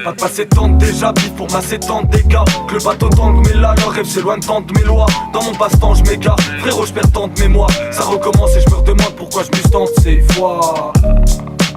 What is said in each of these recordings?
Pas passé tant déjà, vite pour masser tant de dégâts. Que le bateau tangue, mais là leur rêve s'éloigne tant de mes lois. Dans mon passe-temps je m'égare, frérot je perds tant de mémoire. Ça recommence et je me redemande pourquoi je mustente ces fois.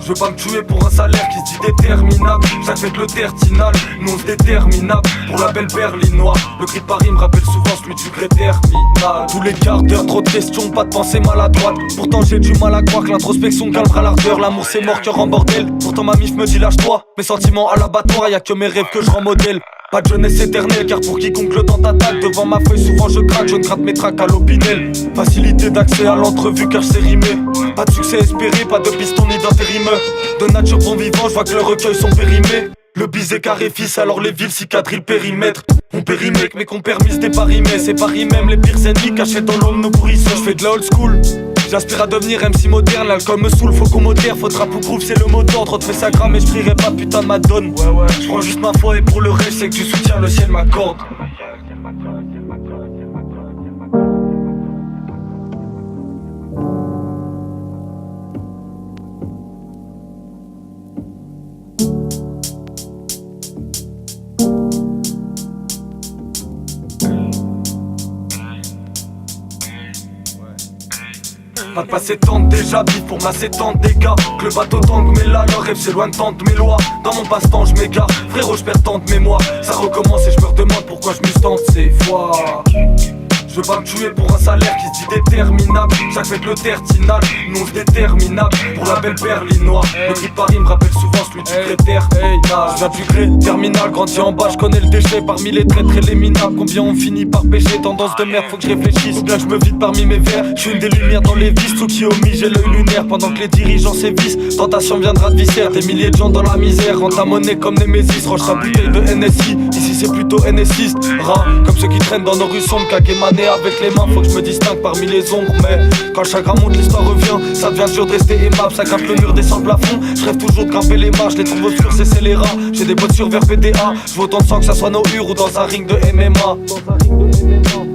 Je veux pas me tuer pour un salaire qui se dit déterminable. J'achète le tertinal, non déterminable. Pour la belle berlinois, le cri de Paris me rappelle souvent celui du gré terminal. Tous les quarts d'heure, trop de questions, pas de pensée maladroite. Pourtant j'ai du mal à croire que l'introspection calmera l'ardeur. L'amour c'est mort, cœur en bordel. Pourtant ma mif me dit lâche-toi. Mes sentiments à l'abattoir, y'a que mes rêves que je rends modèle. Pas de jeunesse éternelle, car pour quiconque le temps t'attaque. Devant ma feuille souvent je craque, je ne gratte mes tracks à l'opinel. Facilité d'accès à l'entrevue car je sais rimer. Pas de succès espéré, pas de piston ni d'intérimeux. De nature bon vivant, je vois que le recueil sont périmés. Le bisé carré fils, alors les villes cicadrillent le périmètre. On périmèque mais qu'on permise des paris. Mais c'est Paris même, les pires ennemis cachés dans l'ombre nos pourrisseurs. Je fais de la old school, j'aspire à devenir MC moderne. L'alcool me saoule, faut qu'on modère. Faut trap ou groove, c'est le mot d'ordre. Te fais ça grave mais je prierai pas putain de ma donne. Je prends juste ma foi et pour le reste c'est que du soutien le ciel m'accorde. Pas passé tant déjà, vite pour masser tant de dégâts. Que le bateau tangue, mais là leur rêve s'éloigne tant de mes lois. Dans mon passe-temps je m'égare, frérot je perds tant de mémoire. Ça recommence et je me redemande pourquoi je mustente ces fois. Je veux pas me tuer pour un salaire qui se dit déterminable. J'achète le tertinal, non déterminable. Pour la belle berlinois, le cri de Paris me rappelle souvent celui du gré terminal. Je viens du gré terminal, grandi en bas, je connais le déchet. Parmi les traîtres et les minables, combien on finit par pécher. Tendance de merde, faut que je réfléchisse. Faut bien que je me vide parmi mes vers. Je suis une des lumières dans les vis, tout qui omit, j'ai l'œil lunaire. Pendant que les dirigeants sévissent, tentation viendra de viscère. Des milliers de gens dans la misère, rend ta monnaie comme Nemesis. Roche sa bouteille de NSI, ici c'est plutôt NSiste. Rats, comme ceux qui traînent dans nos rues sombres, caguémané avec les mains, faut que je me distingue parmi les ombres. Mais quand le chagrin monte, l'histoire revient. Ça devient dur de rester aimable, ça grimpe le mur, descend le plafond. Je rêve toujours de grimper les marches, les trouve obscurs, c'est scélérats. J'ai des bottes sur vers PDA, je veux autant de sang que ça soit nos hurs ou dans un ring de MMA.